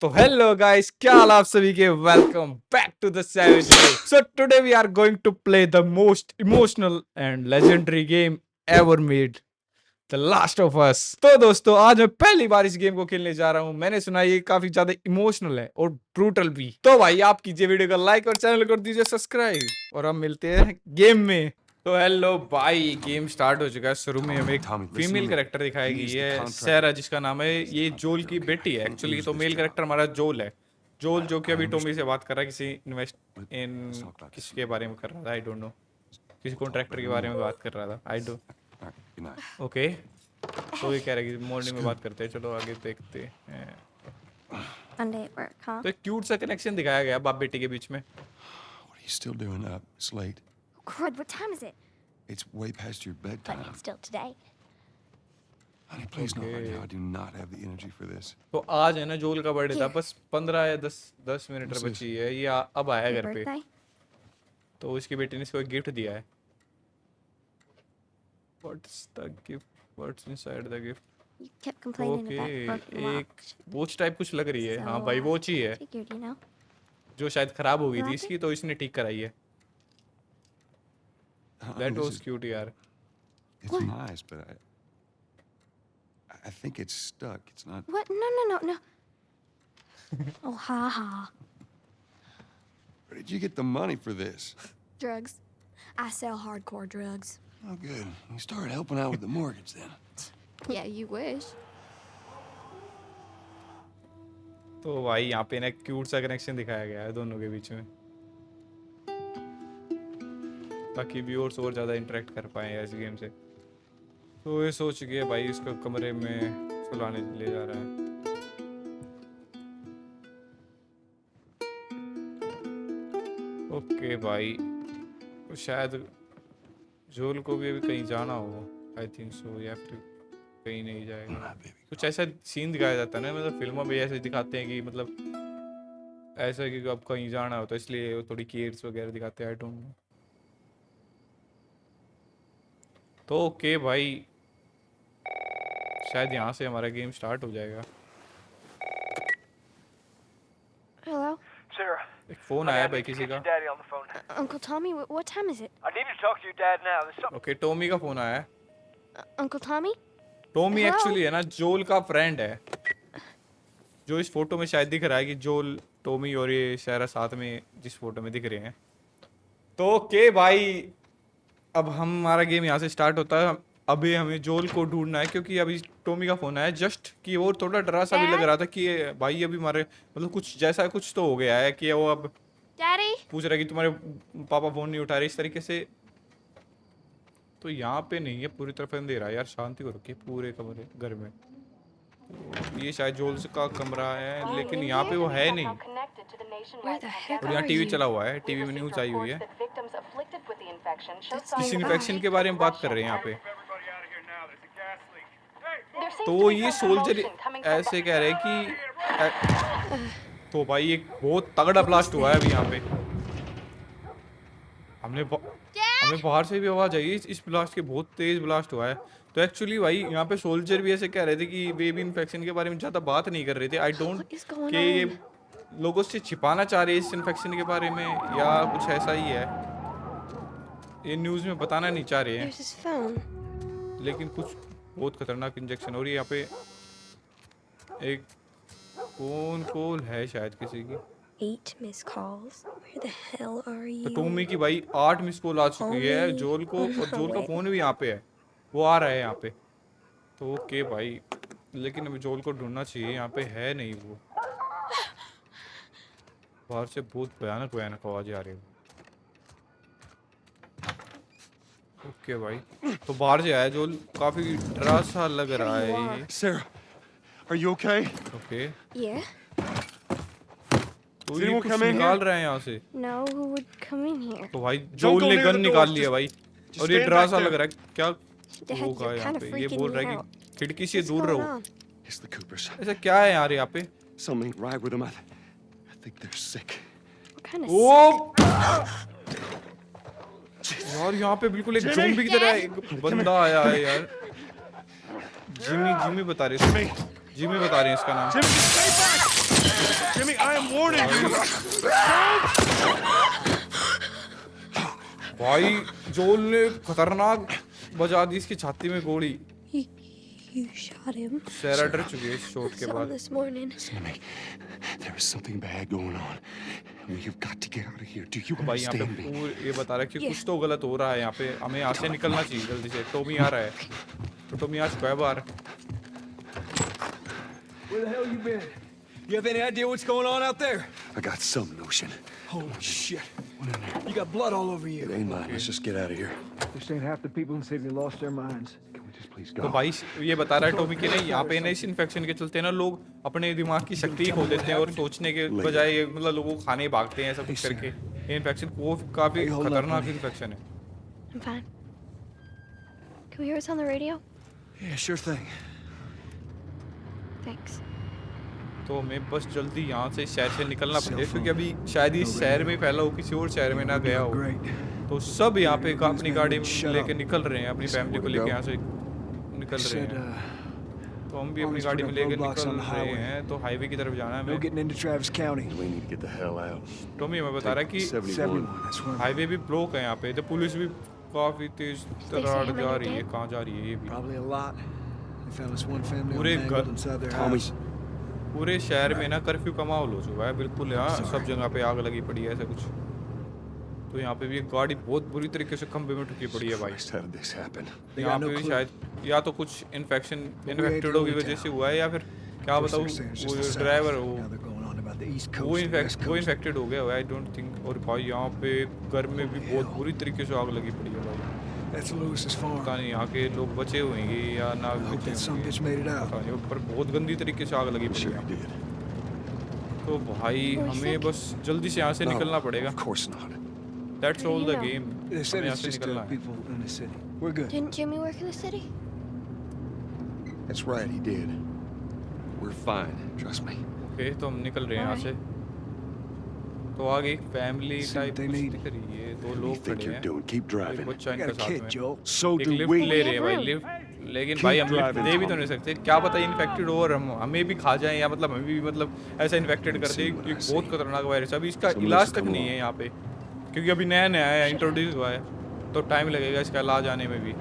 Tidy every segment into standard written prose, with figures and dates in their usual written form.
तो hello guys, क्या हाल आप सभी के। Welcome back to the savage game. So today we are going to play the most emotional and legendary game ever made, the last of us. तो दोस्तों, आज मैं पहली बार इस गेम को खेलने जा रहा हूँ। मैंने सुना ये काफी ज्यादा इमोशनल है और ब्रूटल भी। तो भाई आप कीजिए वीडियो को लाइक और चैनल कर दीजिए सब्सक्राइब और हम मिलते हैं गेम में। तो हेलो भाई, गेम स्टार्ट हो चुका है। शुरू में हमें एक फीमेल कैरेक्टर दिखाई गई है, सैरा, जिसका नाम है। ये जोल की बेटी है एक्चुअली। तो मेल कैरेक्टर हमारा जोल है। जोल जो कि अभी टोमी से बात कर रहा है, किसी इन्वेस्ट इन किसके बारे में कर रहा था, आई डोंट नो। किसी कॉन्ट्रैक्टर के बारे में बात कर रहा था, आई डोंट। ओके, तो ये कह रहा है कि मॉर्निंग में बात करते हैं। चलो आगे देखते हैं। Monday at work, huh? तो एक क्यूट सा कनेक्शन दिखाया गया बाप बेटी के बीच में। What are you still doing up? It's late. Crud, what time is it? It's way past your But bedtime. it's still today. Honey, please not right Okay. now. I do not have the energy for this. तो आज है ना जोल का birthday था, बस 15 या 10 minute What's बची है। ये अब आया Your घर पे। birthday? तो उसकी बेटी ने इसको एक गिफ्ट दिया है। What's the gift? What's inside the gift? You kept complaining okay, about broken एक watch. वॉच टाइप कुछ लग रही है। So, हाँ भाई, वॉच ही है Figured, you know. जो शायद खराब हो गई थी Lucky? इसकी, तो इसने ठीक कराई है। That This was is- cute यार। It's What? nice, but I think it's stuck. It's not. What? No. Oh, ha ha. Where did you get the money for this? Drugs. I sell hardcore drugs. Oh, good. You started helping out with the mortgage then. Yeah, you wish. तो भाई यहाँ पे ना cute सा connection दिखाया गया है दोनों के बीच में, ताकि व्यूअर्स और ज़्यादा इंटरेक्ट कर पाए इस गेम से। तो ये सोच के भाई इसको कमरे में सुलाने ले जा रहा है। ओके भाई, तो शायद जोल को भी अभी कहीं जाना हो। आई थिंक सो, या फिर कहीं नहीं जाएगा। Ah, baby. कुछ ऐसा सीन दिखाया जाता है ना, मतलब फिल्मों में ऐसे दिखाते हैं कि मतलब ऐसा है कि अब कहीं जाना हो तो इसलिए वो थोड़ी केयर्स वगैरह दिखाते हैं। I don't know. तो ओके भाई, शायद यहाँ से हमारा गेम स्टार्ट हो जाएगा। Hello? Sarah, एक फोन honey, आया I भाई need to किसी get का। your daddy on the phone. Uncle Tommy, what time is it? I need to talk to your dad now. There's something. Okay, Tommy का phone आया है। Uncle Tommy? Tommy Hello? Actually है ना जोल का friend है, जो इस फोटो में शायद दिख रहा है कि जोल, टॉमी और ये सारा साथ में जिस फोटो में दिख रहे हैं। तो ओके भाई, अब हमारा गेम यहाँ से स्टार्ट होता है। अभी हमें जोल को ढूंढना है, क्योंकि अभी टॉमी का फोन आया जस्ट कि वो थोड़ा डरा सा भी लग रहा था कि ये भाई अभी हमारे मतलब कुछ जैसा कुछ तो हो गया है कि वो अब Daddy? पूछ रहा है कि तुम्हारे पापा फोन नहीं उठा रहे इस तरीके से। तो यहाँ पे नहीं है, पूरी तरफ अंधेरा है यार। शांति हो रखी है पूरे कमरे घर में। तो ये शायद जोल का कमरा है, लेकिन यहाँ पे वो है नहीं। Where the heck और यहाँ are टीवी you? चला हुआ है, टीवी में न्यूज आई हुई है। That's इस nearby. इन्फेक्शन के बारे में बात कर रहे हैं यहाँ पे। Everybody out of here now. There's a gas leak. Hey, तो ये सोल्जर ऐसे कह रहे हैं कि तो भाई एक बहुत तगड़ा ब्लास्ट हुआ है अभी यहाँ पे। हमें बाहर से भी आवाज आई इस ब्लास्ट की, बहुत तेज ब्लास्ट हुआ है। तो एक्चुअली भाई यहाँ पे सोल्जर भी ऐसे कह रहे थे कि बेबी इन्फेक्शन के बारे में ज़्यादा बात नहीं कर रहे थे। I don't What is going कि ये on? लोगों से छिपाना चाह रहे हैं इस इन्फेक्शन के बारे में, या कुछ ऐसा ही है। ये न्यूज़ में बताना नहीं चाह रहे हैं, There's his phone. लेकिन कुछ बहुत खतरनाक इंजेक्शन हो रही है यहाँ पे। एक फोन कॉल है शायद किसी की। 8 missed calls. Where the hell are तो you? टोमी की भाई 8 मिस कॉल आ चुकी है Tommy, जोल को, और जोल का wait. फ़ोन भी यहाँ पे है, वो आ रहा है यहाँ पे। तो ओके भाई, लेकिन अभी जोल को ढूंढना चाहिए, यहाँ पे है नहीं वो। बाहर से बहुत भयानक भयानक आवाज़ें आ रही है। ओके भाई, तो बाहर से आया जोल, काफ़ी डरा सा लग रहा है ये। Sarah, are you okay? Okay, Yeah? तो Did ये anyone कुछ come in निकाल here? रहे हैं यहाँ से। No, who would come in here? तो भाई Don't जोल go ने near गन the निकाल doors, लिया भाई, just और ये stand डरा back सा there. लग रहा है। क्या Dad, होगा you're यहाँ kind of पे? ये freaking बोल me रहा है out. कि खिड़की से What's दूर going रहो। on? It's the Coopers. ऐसा क्या है यार यहाँ पे? Something ain't right with them. I think they're sick. What kind of ओ यार, यहाँ पे बिल्कुल एक Jimmy! ज़ॉम्बी की तरह एक बंदा आया है यार। जिमी बता रहे हैं, जिमी बता रहे हैं इसका नाम। Jimmy, stay back! भाई जोल ने खतरनाक बजा दी इसकी छाती में गोली। You shot him. शहरा डर चुकी है इस शॉट के Saw him बाद। this morning. Listen to me. There is something bad going on. We have got to get out of here. Do you तो भाई यहाँ पे understand me? ये बता रहा है कि कुछ तो गलत हो रहा है यहाँ पे, हमें यहाँ से निकलना चाहिए जल्दी से। टॉमी आ रहा है, तो टॉमी आ चुका है बाहर। Where the hell you been? You have any idea what's going on out there? I got some notion. Holy shit. You got blood all over It you. ain't mine. Let's just get out of here. This ain't half the people in the city lost their minds. Can we just please तो go? भाई ये बता रहा है Tommy कि नहीं, यहाँ पे ना इस इन्फेक्शन के चलते ना लोग अपने दिमाग की शक्ति ही खो देते हैं और सोचने के बजाय मतलब लोगों को खाने ही भागते हैं, सब कुछ करके। ये इन्फेक्शन वो काफी खतरनाक इन्फेक्शन है। I'm fine. Can we hear us on the radio? Yeah, sure thing. Thanks. तो हमें बस जल्दी यहाँ से शहर से निकलना पड़ेगा क्योंकि अभी शायद इस शहर में फैला हो, किसी और शहर में ना गया हो। Great. तो सब यहाँ पे अपनी गाड़ी लेके निकल रहे हैं, अपनी फैमिली को लेके यहाँ से निकल रहे Said, हैं। तो हम भी अपनी गाड़ी में लेके निकल रहे हैं, तो हाईवे की तरफ जाना है no हमें। getting into Travis County. We need to get the hell out. Tommy हमें बता रहा है कि 71. That's where हाईवे भी ब्लॉक है यहाँ पे, तो पुलिस भी काफी तेज तरार how many जा रही है। dead? कहाँ जा रही है ये भी? probably a lot. They found this one family all पूरे mangled घर- inside their Tommy. house. पूरे शहर में ना कर्फ्यू का माहौल हो चुका है बिल्कुल। यहाँ सब जगह पे आग लगी पड़ी है, ऐसा कुछ। तो यहाँ पे भी एक गाड़ी बहुत बुरी तरीके से खंबे में ठुकी पड़ी है भाई। Christ, how did this happen? They यहाँ got no पे भी clue. शायद या तो कुछ इन्फेक्टेड really की वजह से हुआ है या फिर क्या First बताऊँ, they're saying it's वो just the जो south. Driver Now they're going on about the East वो Coast, the West Coast. Infected हो गया हुआ है, आई डोंट थिंक। और भाई यहाँ पे घर में भी बहुत बुरी तरीके से आग लगी पड़ी है भाई। That's Lewis's farm. पता नहीं यहाँ के लोग बचे होंगे या ना I hope बचे that some होंगे, bitch made it out. पता नहीं। पर बहुत गंदी तरीके से आग लगी पड़ी Sure है। he did. तो भाई Were you हमें sick? बस जल्दी से यहाँ से No, निकलना पड़ेगा। Of course not. That's How do all you the know? game। They said हमें यहाँ it's से just निकलना है। people in the city. We're good. Didn't Jimmy work in the city? That's right, he did. We're fine. Trust me. Okay तो हम निकल रहे हैं यहाँ से। तो आगे एक family See type what they कुछ need. दिख रही है, दो What do you लोग think खड़े you're हैं, doing? Keep एक driving. बच्चा I इनका got a साथ kid, में। Joel. So एक do लिफ्ट we. ले रहे हैं भाई, room. लिफ्ट। लेकिन भाई हम लिफ्ट driving, दे भी तो Tom. नहीं सकते, क्या पता इन्फेक्टेड हो और हमें भी खा जाए, या मतलब हमें भी मतलब ऐसा इन्फेक्टेड कर दे। see what I एक see. बहुत खतरनाक वायरस है, अभी इसका Some इलाज listen तक to नहीं me. है यहाँ पे, क्योंकि अभी नया नया है, इंट्रोड्यूस हुआ है, तो टाइम लगेगा इसका इलाज आने में भी।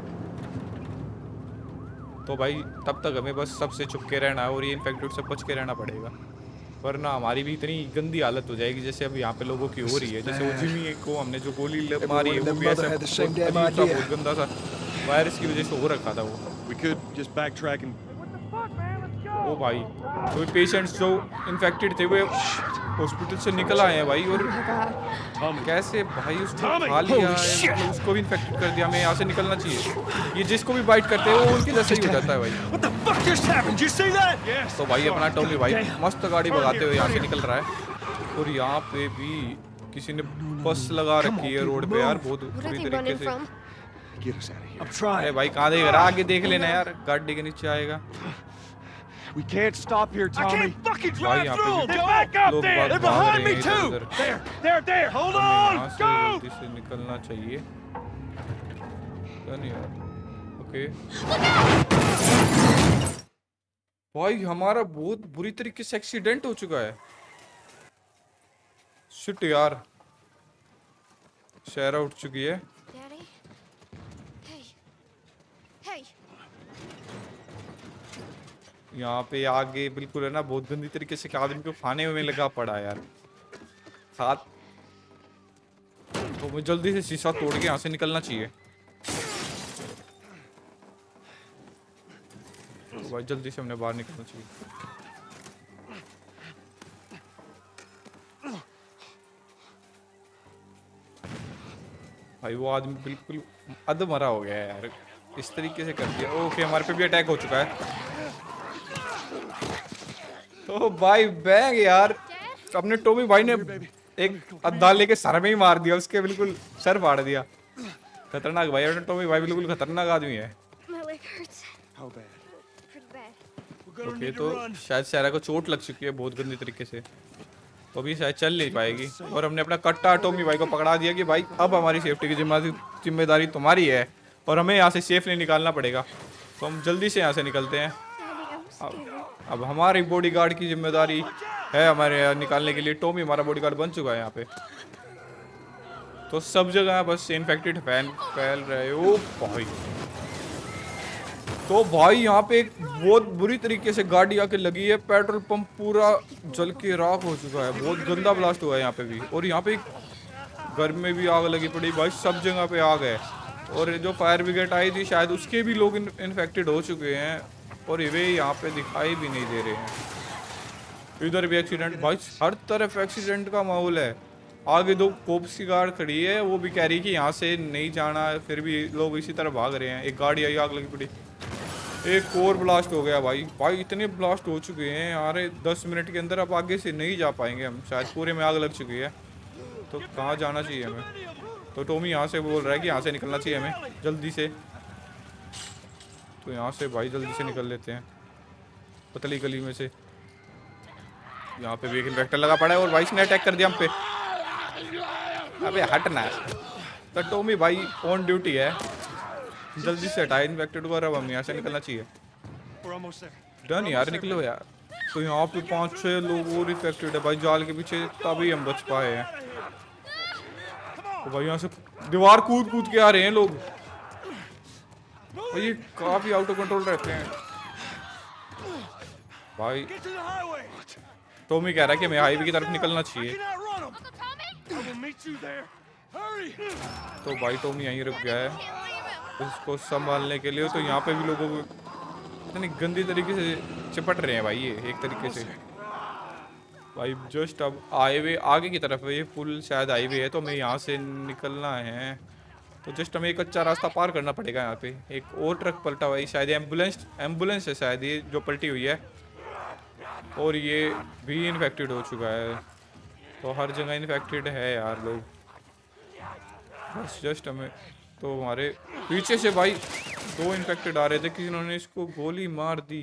तो भाई तब तक हमें बस सबसे छुप के रहना है और ये इन्फेक्टेड से बच के रहना पड़ेगा, वरना हमारी भी इतनी गंदी हालत हो जाएगी जैसे अभी यहाँ पे लोगों की हो रही है। जैसे वो जिमी को हमने जो गोली मारी है, वो भी ऐसा had the same बहुत damn अजीब सा, idea. बहुत गंदा सा वायरस की वजह से हो रखा था वो। We could just backtrack and. What the fuck, man? Let's go. ओ भाई, तो पेशेंट्स जो इन्फेक्टेड थे वो हॉस्पिटल से निकल आए हैं भाई, और कैसे भाई उसको खा लिया है, मतलब उसको भी इन्फेक्टेड कर दिया। हमें यहाँ से निकलना चाहिए। ये जिसको भी बाइट करते हैं वो उनके जैसे ही हो जाता है भाई। What the fuck just happened? You see that? Yes. तो भाई अपना टोमी भाई मस्त गाड़ी भगाते हुए यहाँ से निकल रहा है, और यहाँ पे भी किसी ने बस लगा रखी है रोड पे यार, बहुत What are बुरी they तरीके running से। from? Get us out of here. I'm अरे trying. भाई कहाँ देख रहा, आगे देख लेना यार, गाड़ी के नीचे आएगा We can't stop here, I Tommy. can't fucking भाई। drive यहाँ through पे them. भी Go back up लोग there. बाग They're भाग behind रहे me हैं too. इधर-उधर। There. Hold हमें on. यहाँ से Go. जल्दी से निकलना चाहिए। क्या नहीं यार, ओके भाई हमारा बहुत बुरी तरीके से एक्सीडेंट हो चुका है। शिट यार, शहरा उठ चुकी है। Daddy? Hey. Hey. यहाँ पे आगे बिल्कुल है ना, बहुत गंदी तरीके से आदमी को खाने में लगा पड़ा है यार हाथ। तो मुझे जल्दी से शीशा तोड़ के यहाँ से निकलना चाहिए। तो भाई जल्दी से हमने बाहर निकलना चाहिए। भाई वो आदमी बिल्कुल अधमरा हो गया है यार, इस तरीके से कर दिया। ओके हमारे पे भी अटैक हो चुका है। ओ भाई बैंग यार, अपने टोमी भाई ने एक अद्धा लेके सर में ही मार दिया, उसके बिल्कुल सर फाड़ दिया। खतरनाक भाई, अपने टोमी भाई बिल्कुल खतरनाक आदमी है। My leg hurts. How bad? Pretty bad. Okay तो शायद सारा को चोट लग चुकी है बहुत गंदी तरीके से, तो अभी शायद चल नहीं पाएगी। और हमने अपना कट्टा टोमी भाई को पकड़ा दिया कि भाई अब हमारी सेफ्टी की जिम्मेदारी तुम्हारी है और हमें यहाँ से सेफली निकालना पड़ेगा। तो हम जल्दी से यहाँ से निकलते हैं। Daddy, I'm अब हमारी बॉडीगार्ड की जिम्मेदारी है हमारे यहाँ निकालने के लिए। टॉमी हमारा बॉडीगार्ड बन चुका है यहाँ पे। तो सब जगह बस इन्फेक्टेड फैल रहे हो भाई। तो भाई यहाँ पे एक बहुत बुरी तरीके से गाड़ी आके लगी है। पेट्रोल पंप पूरा जल के राख हो चुका है। बहुत गंदा ब्लास्ट हुआ है यहाँ पे भी। और यहाँ पे घर में भी आग लगी पड़ी भाई। सब जगह पे आग है। और जो फायर ब्रिगेड आई थी शायद उसके भी लोग इन्फेक्टेड हो चुके हैं। और वे यहाँ पे दिखाई भी नहीं दे रहे हैं। इधर भी एक्सीडेंट भाई। हर तरफ एक्सीडेंट का माहौल है। आगे दो कोप्स की कार खड़ी है, वो भी कह रही है कि यहाँ से नहीं जाना है, फिर भी लोग इसी तरह भाग रहे हैं। एक गाड़ी आई, आग लगी पड़ी। एक और ब्लास्ट हो गया भाई। भाई इतने ब्लास्ट हो चुके हैं यार 10 मिनट के अंदर। अब आगे से नहीं जा पाएंगे हम, शायद पूरे में आग लग चुकी है। तो कहाँ जाना चाहिए हमें? तो टॉमी यहाँ से बोल रहा है कि यहाँ से निकलना चाहिए हमें जल्दी से। तो यहाँ से भाई जल्दी से निकल लेते हैं पतली गली में से। यहाँ पे भी एक इन्फेक्टर लगा पड़ा है और भाई इसने अटैक कर दिया हम पे। अबे हटना है। तो टॉमी भाई ऑन ड्यूटी है, जल्दी से हटाए इन्फेक्टेड को। अब हम यहाँ से निकलना चाहिए। डन यार, निकलो यार। तो यहाँ पे 5-6 लोग और इन्फेक्टेड है भाई जाल के पीछे, तभी हम बच पाए हैं। तो भाई यहाँ से दीवार कूद कूद के आ रहे हैं लोग भाई। ये काफी आउट ऑफ कंट्रोल रहते हैं भाई। टॉमी कह रहा है कि हमें हाईवे की तरफ निकलना चाहिए। तो भाई टॉमी यहीं रुक गया है उसको संभालने के लिए। तो यहाँ पे भी लोगों को इतनी गंदी तरीके से चिपट रहे हैं भाई ये एक तरीके से भाई। जस्ट अब हाईवे आगे की तरफ है, ये पुल शायद हाईवे है। तो हमें यहाँ से निकलना है। तो जस्ट हमें एक अच्छा रास्ता पार करना पड़ेगा। यहाँ पे एक और ट्रक पलटा हुआ है, शायद एम्बुलेंस है शायद ये जो पलटी हुई है। और ये भी इन्फेक्टेड हो चुका है। तो हर जगह इन्फेक्टेड है यार लोग। बस जस्ट हमें तो हमारे पीछे से भाई 2 इन्फेक्टेड आ रहे थे, किन्होंने इसको गोली मार दी।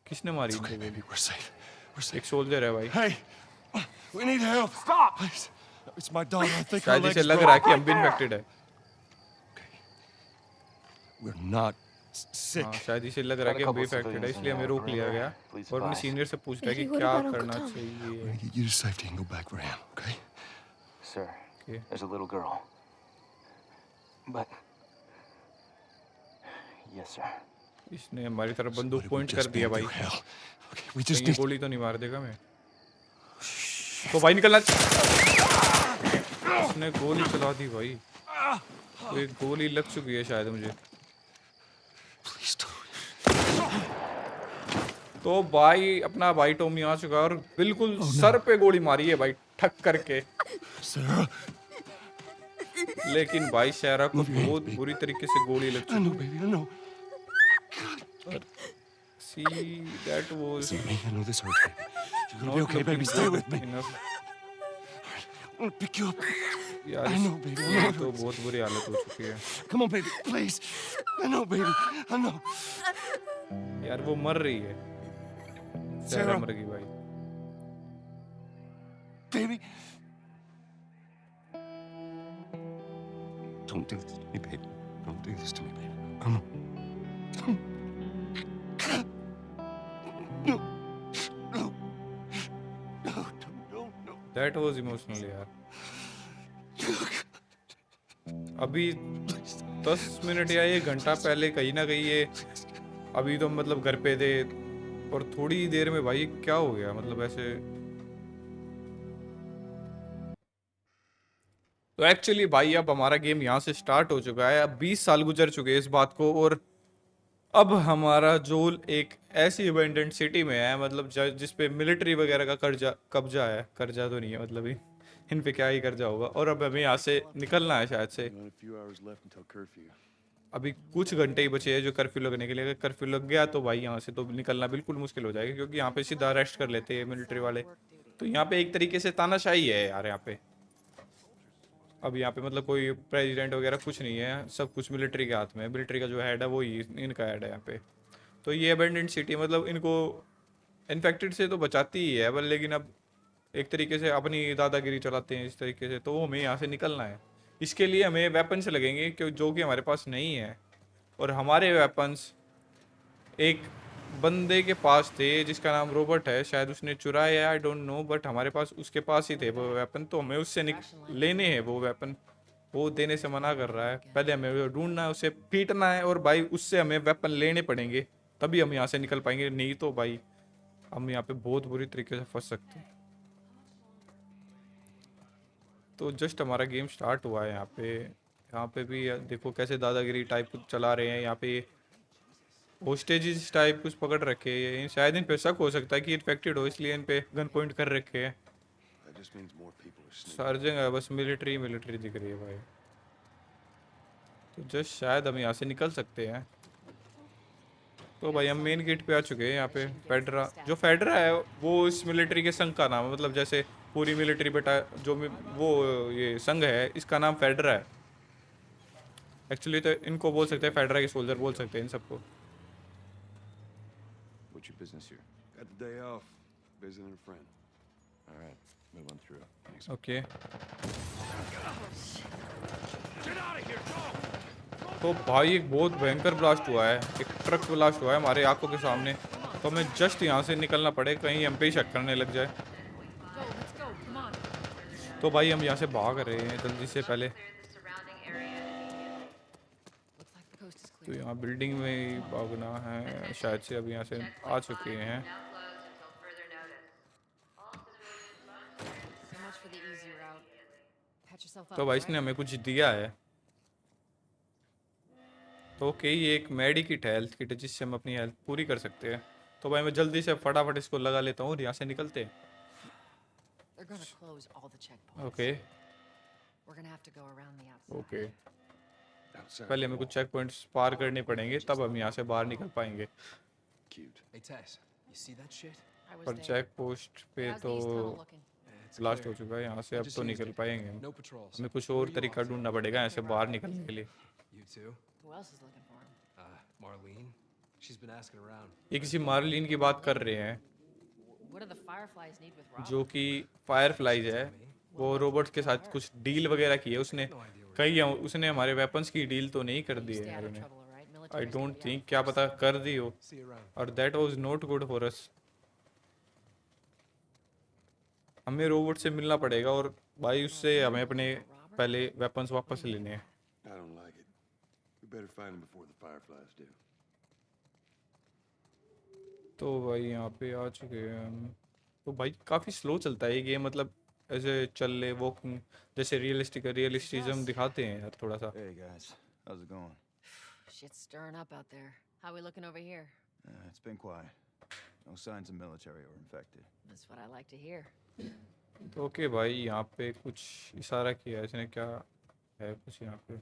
किसने मारी? Okay, baby, we're safe. We're safe. एक सोल्जर है भाई। Hey, we need help. Stop, please. It's my daughter. I think her शायद leg's इसे लग broken. रहा है कि हम भी इन्फेक्टेड है। We're not sick. हाँ, शायद इसे लग रहा है कि हम भी इन्फेक्टेड है, इसलिए हमें रोक लिया गया। और अपने सीनियर से पूछ रहा है कि Baby, what क्या about Uncle करना Tom? We're चाहिए। gonna get you to safety and go back where I am, okay? Sir, Okay. there's a little girl. But... Yes, sir. इसने हमारी तरफ बंदूक Somebody, पॉइंट we've कर just दिया been भाई। through hell. Okay, we कहीं just ये need. गोली तो नहीं मार देगा हमें। तो भाई निकलना। उसने गोली चला दी भाई। तो एक गोली लग चुकी है शायद मुझे। Please don't. तो भाई अपना भाई टॉमी आ चुका है और बिल्कुल सर पे गोली मारी है भाई ठक करके। Sarah. लेकिन भाई शहरा को बहुत बुरी तरीके से गोली लग I know, चुकी baby. I know. है। See that was Sammy, I know this hurts, baby. You're gonna be okay, baby. Stay with me. I'm gonna pick you up. यार I know, baby. I know. तो बहुत बुरी हालत हो चुकी है Come on, baby. Please. I know, baby. I know. यार। वो मर रही है। शहरा Sarah. मर गई भाई। Baby. Don't do this to me, baby. Don't do this to me, baby. Come on. No. No. No. No. No. That was emotional यार। अभी 10 मिनट या 1 घंटा पहले कहीं ना कहीं ये अभी तो मतलब घर पे थे और थोड़ी देर में भाई क्या हो गया मतलब ऐसे। तो एक्चुअली भाई अब हमारा गेम यहाँ से स्टार्ट हो चुका है। अब 20 साल गुजर चुके हैं इस बात को। और अब हमारा जोल एक ऐसी अबेंडेंट सिटी में है मतलब जिस पे मिलिट्री वगैरह का कब्जा है। कर्जा तो नहीं है मतलब इन पे क्या ही कर्जा होगा। और अब हमें यहाँ से निकलना है शायद से। Only a few hours left until curfew. अभी कुछ घंटे ही बचे हैं जो कर्फ्यू लगने के लिए। अगर कर्फ्यू लग गया तो भाई यहाँ से तो निकलना बिल्कुल मुश्किल हो जाएगा, क्योंकि यहाँ पे सीधा अरेस्ट कर लेते हैं मिलिट्री वाले। तो यहाँ पे एक तरीके से तानाशाही है यार यहाँ पे। अब यहाँ पे मतलब कोई प्रेसिडेंट वगैरह कुछ नहीं है, सब कुछ मिलिट्री के हाथ में है। मिलिट्री का जो हेड है वो ही इनका हेड है यहाँ पे। तो ये अबेंडेंट सिटी मतलब इनको इन्फेक्टेड से तो बचाती ही है पर, लेकिन अब एक तरीके से अपनी दादागिरी चलाते हैं इस तरीके से। तो हमें यहाँ से निकलना है। इसके लिए हमें वेपन्स लगेंगे जो कि हमारे पास नहीं है। और हमारे वेपन्स एक बंदे के पास थे जिसका नाम रॉबर्ट है, शायद उसने चुराया है, आई डोंट नो, बट हमारे पास उसके पास ही थे वो वेपन, तो हमें उससे लेने हैं वो वेपन। वो देने से मना कर रहा है। पहले हमें वो ढूंढना है, उसे पीटना है, और भाई उससे हमें वेपन लेने पड़ेंगे, तभी हम यहाँ से निकल पाएंगे, नहीं तो भाई हम यहाँ पे बहुत बुरी तरीके से फंस सकते हैं। तो जस्ट हमारा गेम स्टार्ट हुआ है यहाँ पे भी देखो कैसे दादागिरी टाइप कुछ चला रहे हैं यहाँ पे। होस्टेजेस टाइप कुछ पकड़ रखे हैं, शायद इन पे शक हो सकता है कि इन्फेक्टेड हो, इसलिए इन पे गन पॉइंट कर रखे हैं। That just means more people are sneaking. सारी जगह बस मिलिट्री मिलिट्री दिख रही है भाई। तो जस्ट शायद हम यहाँ से निकल सकते हैं। तो भाई हम मेन गेट पे आ चुके हैं। यहाँ पे फेडरा, जो फेडरा है वो इस मिलिट्री के संघ का नाम है, मतलब जैसे पूरी मिलिट्री बेटा वो ये संघ है, इसका नाम फेडरा है। एक्चुअली तो इनको बोल सकते हैं फेडरा के सोल्जर बोल सकते हैं इन सबको। What's your business here? Got the day off. Visiting a friend. All right, move on through. Thanks. Okay तो भाई एक बहुत भयंकर ब्लास्ट हुआ है, एक ट्रक ब्लास्ट हुआ है हमारे आंखों के सामने। तो हमें जस्ट यहाँ से निकलना पड़े, कहीं हम पे ही शक करने लग जाए। तो भाई हम यहाँ से भाग रहे हैं जल्दी से पहले। तो यहाँ बिल्डिंग में ही भागना है शायद से, अब यहाँ से आ चुके हैं। तो भाई इसने हमें कुछ दिया है। तो ओके, ये एक मेडी किट है, हेल्थ किट है, जिससे हम अपनी हेल्थ पूरी कर सकते हैं। तो भाई मैं जल्दी से फटाफट इसको लगा लेता हूँ और यहाँ से निकलते हैं। They're gonna close all the checkpoints. Okay We're gonna have to go around the outside. Okay, Outside. पहले हमें कुछ चेक पॉइंट्स पार करने पड़ेंगे, तब हम यहाँ से बाहर निकल पाएंगे। Cute. Hey, Tess, you see that shit? I was पर there. चेक पोस्ट पे How's the तो east tunnel looking? It's blast हो clear. चुका है, यहाँ से I अब just तो used निकल it. पाएंगे हम। No patrols. हमें कुछ Where और you तरीका off to? ढूंढना पड़ेगा यहाँ से बाहर निकलने के लिए। You too? Who else is looking for him? Marlene? She's been asking around. ये किसी मार्लिन की बात कर रहे हैं, What do the Fireflies need with Robert? जो कि फायरफ्लाइज है। वो रोबोट के साथ कुछ डील वगैरह की है उसने, कहीं उसने हमारे वेपन्स की डील तो नहीं कर दी Stay है out of उन्हें। trouble, all right? I Military's gonna don't be think, out क्या first. पता कर दी हो, See you around. और that was not good for us. हमें रोबोट से मिलना पड़ेगा और भाई उससे हमें अपने पहले वेपन्स वापस लेने हैं। I don't like it. We better find him before the Fireflies do. तो भाई यहाँ पे आ चुके हैं हम। तो भाई काफ़ी स्लो चलता है ये गेम, मतलब ऐसे चल ले वॉकिंग जैसे रियलिस्टिज्म दिखाते हैं यार थोड़ा सा। Hey guys, how's it going? Shit's stirring up out there. How we looking over here? It's been quiet. No signs of military or infected. That's what I like to hear. तो okay भाई, यहाँ पे कुछ इशारा किया है इसने, क्या है कुछ यहाँ पे।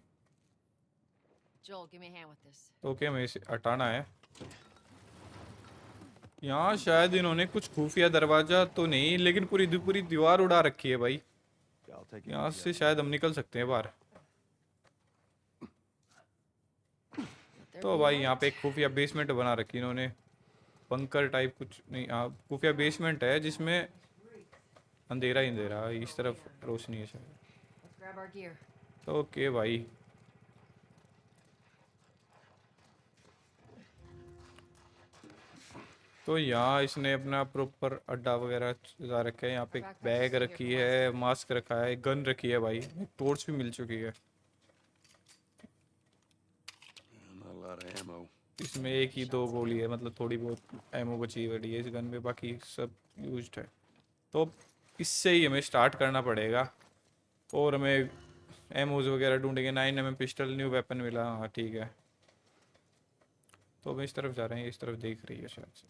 Joel, give me a hand with this. तो ओके, हमें इसे हटाना है। यहाँ शायद इन्होंने कुछ खुफिया दरवाजा तो नहीं, लेकिन पूरी दीवार उड़ा रखी है भाई। I'll take you. यहाँ से शायद हम निकल सकते हैं बाहर। There तो we भाई are. यहाँ पे एक खुफिया बेसमेंट बना रखी है इन्होंने, बंकर टाइप कुछ नहीं, हाँ खुफिया बेसमेंट है जिसमें अंधेरा ही अंधेरा, इस तरफ रोशनी है शायद। Let's grab our gear. तो ओके भाई, तो यहाँ इसने अपना प्रॉपर अड्डा वगैरह सजा रखा है। यहाँ पे एक बैग रखी है, मास्क रखा है, गन रखी है भाई, टॉर्च भी मिल चुकी है। Not a lot of ammo. इसमें एक ही 2 गोली है, मतलब थोड़ी बहुत एमो बची हुई है इस गन में, बाकी सब यूज्ड है। तो इससे ही हमें स्टार्ट करना पड़ेगा और हमें एमोज वगैरह ढूंढेंगे। 9mm पिस्टल न्यू वेपन मिला, हाँ ठीक है। तो हम इस तरफ जा रहे हैं, इस तरफ देख रही है शायद से।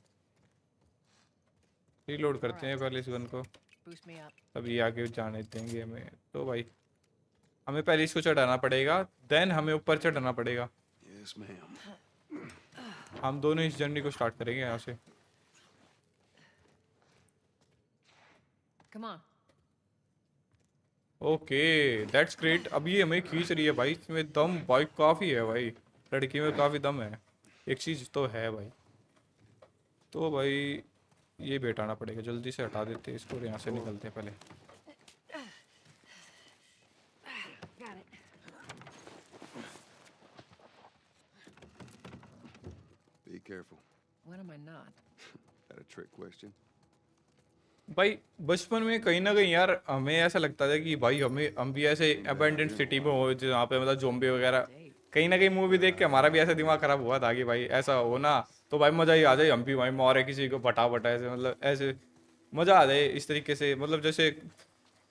रीलोड करते हैं पहले इस गन को, Boost me up. तभी आगे जाने देंगे हमें। तो भाई हमें पहले इसको चढ़ाना पड़ेगा, देन हमें ऊपर चढ़ाना पड़ेगा। Yes, ma'am. हम दोनों इस जर्नी को स्टार्ट करेंगे यहाँ से। Come on. Okay that's great. अब ये हमें खींच रही है भाई, इसमें दम भाई काफ़ी है भाई, लड़की में काफ़ी दम है, एक चीज़ तो है भाई। तो भाई ये भी हटाना पड़ेगा, जल्दी से हटा देते हैं इसको और यहाँ से निकलते हैं पहले। Got it. Be careful. When am I not? That a trick question? भाई बचपन में कहीं ना कहीं यार हमें ऐसा लगता था कि भाई हम भी ऐसे अबैंडन सिटी में हो जहाँ पे मतलब ज़ोंबी वगैरह, कहीं ना कहीं मूवी देख के हमारा भी ऐसा दिमाग खराब हुआ था कि भाई ऐसा हो ना तो भाई मज़ा ही आ जाए, हम भी भाई मारे किसी को फटाफट ऐसे, मतलब ऐसे मज़ा आ जाए इस तरीके से। मतलब जैसे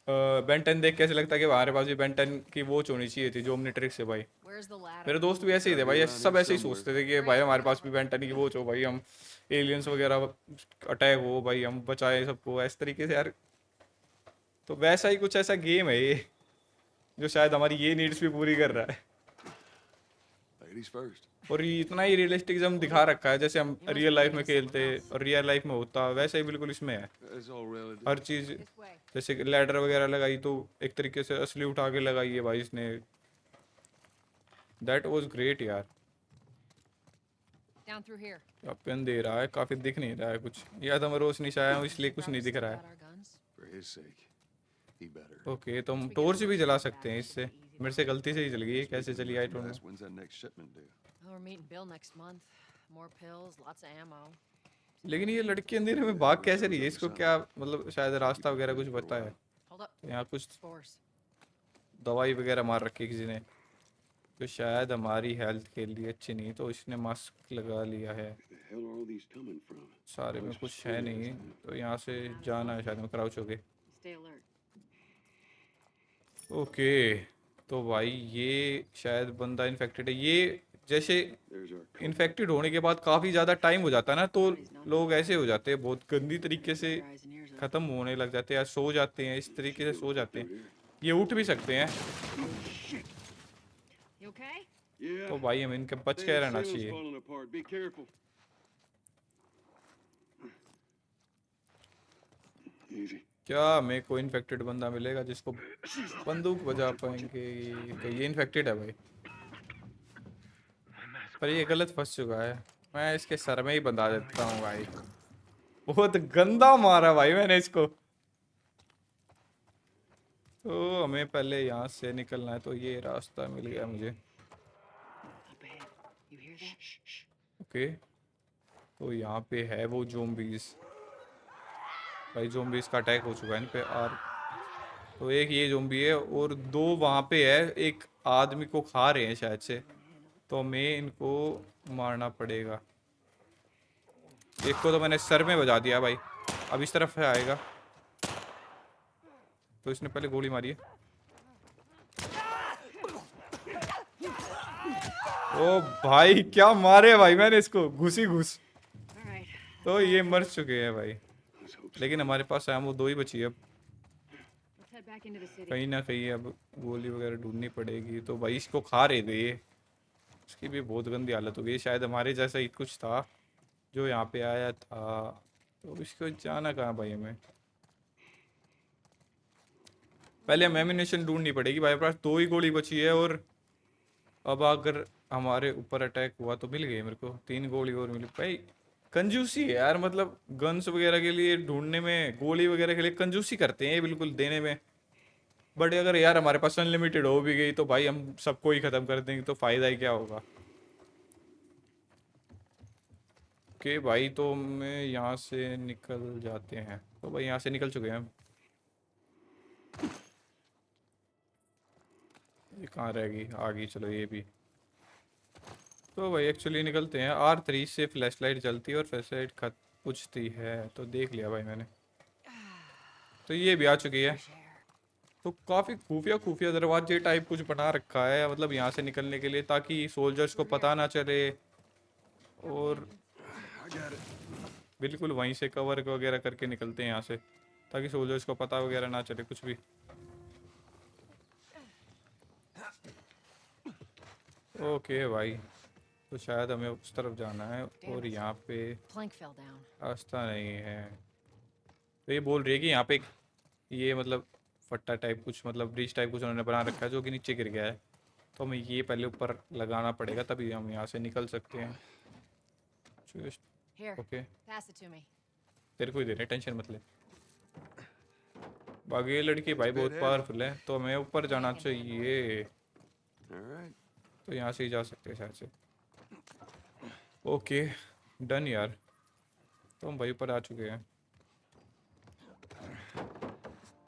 बेंटन देख के ऐसे लगता है कि हमारे पास भी बेंटन की वॉच होनी चाहिए थी जो ओमनिट्रिक्स है भाई। Where's the ladder? मेरे दोस्त भी ऐसे ही थे भाई, सब ऐसे ही सोचते थे कि भाई हमारे पास भी बेंटन की वॉच हो, भाई हम एलियंस वगैरह अटैक हो भाई हम बचाए सबको इस तरीके से यार। तो वैसा ही कुछ ऐसा गेम है ये जो शायद हमारी ये नीड्स भी पूरी कर रहा है। Ladies first. और ये इतना ही रियलिस्टिज्म दिखा रखा है जैसे हम You must real be life में thinking of खेलते something else. और रियल लाइफ में होता वैसा ही बिल्कुल इसमें है। It's all relative. Her cheese This way. जैसे लैडर वगैरह लगाई तो एक तरीके से असली उठा के लगाई है भाई इसने। दैट वाज ग्रेट यार। Down through here. पेन दे रहा है, काफ़ी दिख नहीं रहा है कुछ, या तो मैं रोशनी से आया हूँ इसलिए कुछ नहीं दिख रहा है। Got our guns? For his sake, he better. Okay तो हम टॉर्च भी जला सकते हैं इससे, मेरे से गलती से ही जल गई, कैसे चली I don't know. Guys, when's that next shipment due? Oh, we're meeting Bill next month. More pills, lots of ammo. लेकिन ये लड़की अंधेरे में भाग कैसे रही है, इसको क्या मतलब शायद रास्ता वगैरह कुछ पता है। Hold up. यहाँ कुछ Spores. दवाई वगैरह मार रखी है किसी ने जो शायद हमारी हेल्थ के लिए अच्छी नहीं, तो इसने मास्क लगा लिया है। The hell are all these coming from? सारे में कुछ है नहीं, तो यहाँ से जाना है शायद में क्राउच हो गए। Stay alert. ओके तो भाई ये शायद बंदा इन्फेक्टेड है। ये जैसे There's our इन्फेक्टेड होने के बाद काफ़ी ज़्यादा टाइम हो जाता है ना, तो लोग ऐसे हो जाते हैं बहुत गंदी तरीके से Eyes and ears up. ख़त्म होने लग जाते हैं या सो जाते हैं, इस तरीके से सो जाते हैं। ये उठ भी सकते हैं, You okay? Yeah. तो भाई हमें इनके बच के रहना चाहिए। falling apart. Be careful. Easy. क्या हमें कोई इन्फेक्टेड बंदा मिलेगा जिसको बंदूक बजा पाएंगे? तो ये इन्फेक्टेड है भाई, पर ये गलत फंस चुका है। मैं इसके सर में ही बंधा देता हूँ भाई, बहुत गंदा मारा भाई मैंने इसको। तो हमें पहले यहाँ से निकलना है, तो ये रास्ता मिल गया मुझे। Up ahead. You hear that? Okay तो यहाँ पे है वो ज़ोंबीज़ भाई, ज़ोंबीज़ का अटैक हो चुका है इन पे। और तो एक ये ज़ोंबी है और दो वहाँ पे है, एक आदमी को खा रहे हैं शायद से, तो हमें इनको मारना पड़ेगा। एक को तो मैंने सर में बजा दिया भाई, अब इस तरफ है आएगा, तो इसने पहले गोली मारी है। ओ भाई क्या मारे भाई मैंने इसको, घुसी घुस। All right. तो ये मर चुके हैं भाई, लेकिन हमारे पास एमो दो ही बची है अब। Let's head back into the city. कहीं ना कहीं अब गोली वगैरह ढूंढनी पड़ेगी। तो भाई इसको खा रहे थे ये, इसकी भी बहुत गंदी हालत हो गई। शायद हमारे जैसा ही कुछ था जो यहाँ पे आया था, तो इसको जाना कहाँ भाई हमें? पहले हमें एमिनेशन ढूंढनी पड़ेगी भाई, पास दो ही गोली बची है। और अब अगर हमारे ऊपर अटैक हुआ तो मिल गई मेरे को, 3 गोली और मिली भाई। कंजूसी है यार, मतलब गन्स वगैरह के लिए ढूंढने में, गोली वगैरह के लिए कंजूसी करते हैं ये बिल्कुल देने में। बट अगर यार हमारे पास अनलिमिटेड हो भी गई तो भाई हम सबको ही ख़त्म कर देंगे, तो फ़ायदा ही क्या होगा। ओके भाई तो मैं यहाँ से निकल जाते हैं, तो भाई यहाँ से निकल चुके हैं हम। ये कहाँ रहेगी? आ गई, चलो ये भी। तो भाई एक्चुअली निकलते हैं। R3 से फ्लैशलाइट जलती है और फ्लैशलाइट खत बुझती है, तो देख लिया भाई मैंने। तो ये भी आ चुकी है। तो काफ़ी खुफिया खुफिया दरवाजे टाइप कुछ बना रखा है, मतलब यहाँ से निकलने के लिए, ताकि सोल्जर्स को पता ना चले। और बिल्कुल वहीं से कवर वगैरह करके निकलते हैं यहाँ से, ताकि सोल्जर्स को पता वगैरह ना चले कुछ भी। ओके भाई तो शायद हमें उस तरफ जाना है, और यहाँ पे Plank fell down. रास्ता नहीं है। तो ये बोल रही है कि यहाँ पे एक ये मतलब फट्टा टाइप कुछ, मतलब ब्रिज टाइप कुछ उन्होंने बना रखा है जो कि नीचे गिर गया है, तो हमें ये पहले ऊपर लगाना पड़ेगा तभी हम यहाँ से निकल सकते हैं। Here. Okay Pass it to me. तेरे को ही दे रहे, टेंशन मत ले। बाकी ये लड़की भाई बहुत पावरफुल है, तो हमें ऊपर जाना चाहिए। All right. तो यहाँ से ही जा सकते हैं शायद से। ओके डन यार। तो हम वहीं पर आ चुके हैं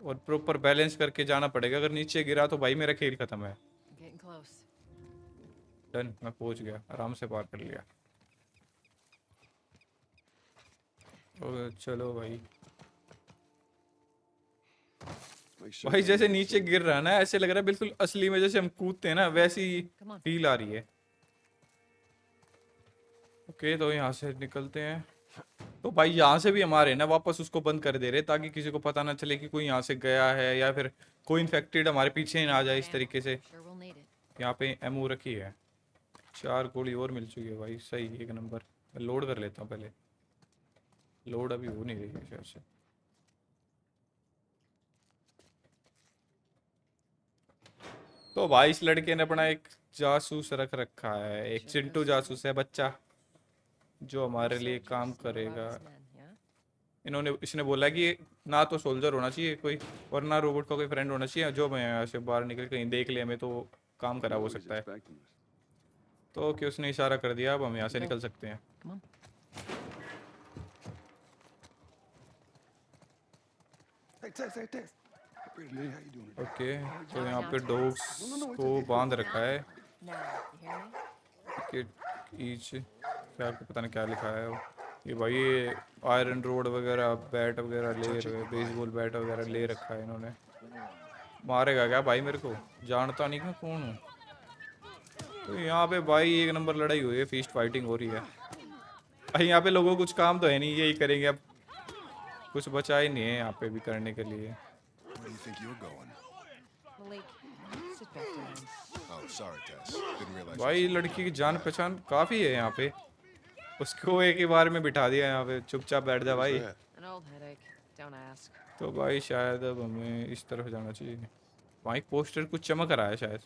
और प्रॉपर बैलेंस करके जाना पड़ेगा। अगर नीचे गिरा तो भाई मेरा खेल खत्म है। Getting close. डन, मैं पहुंच गया, आराम से पार कर लिया। और चलो भाई। भाई जैसे नीचे गिर रहा है ना, ऐसे लग रहा है बिल्कुल असली में जैसे हम कूदते हैं ना, वैसी Come on. फील आ रही है। ओके, तो यहाँ से निकलते हैं। तो भाई यहाँ से भी हमारे ना वापस उसको बंद कर दे रहे, ताकि किसी को पता ना चले कि कोई यहाँ से गया है, या फिर कोई इन्फेक्टेड हमारे पीछे ही ना आ जाए इस तरीके से। Sure we'll need it. यहाँ पे एमओ रखी है, 4 गोली और मिल चुकी है भाई। सही, एक नंबर। मैं लोड कर लेता हूँ पहले, लोड अभी हो नहीं रही है शायद से। तो भाई इस लड़के ने अपना एक जासूस रख रखा है, एक चिंटू जासूस है बच्चा, जो हमारे लिए Soldiers काम and करेगा। robots men, yeah? इसने बोला कि ना तो सोल्जर होना चाहिए कोई, और ना रोबोट का कोई फ्रेंड होना चाहिए, जो मैं यहाँ से बाहर निकल कहीं देख ले हमें तो काम खराब हो सकता है। तो कि उसने इशारा कर दिया, अब हम यहाँ से निकल सकते हैं। Come on. Hey, Tess. Pretty man, how you doing? Okay, तो यहाँ पे डॉग्स को बांध रखा है Now, you hear me? कि ईच, क्या पता नहीं क्या लिखा है वो। ये भाई ये आयरन रोड वगैरह, बैट वगैरह ले रहे, बेसबॉल बैट वगैरह ले रखा है इन्होंने। मारेगा क्या भाई मेरे को? जानता नहीं मैं कौन हूँ। तो यहाँ पे भाई एक नंबर लड़ाई हुई है, फीस्ट फाइटिंग हो रही है भाई। यहाँ पे लोगों को कुछ काम तो है नहीं, यही करेंगे अब। कुछ बचा ही नहीं है यहाँ पे भी करने के लिए। Where do you think you're going? Malik, sit back down. Oh, sorry, Tess. Didn't realize. भाई लड़की की जान पहचान काफ़ी है यहाँ पे, उसको एक ही बार में बिठा दिया यहाँ पे, चुपचाप बैठ जा भाई। An old headache. Don't ask. तो भाई शायद अब हमें इस तरफ जाना चाहिए। वहाँ एक पोस्टर कुछ चमक रहा है शायद,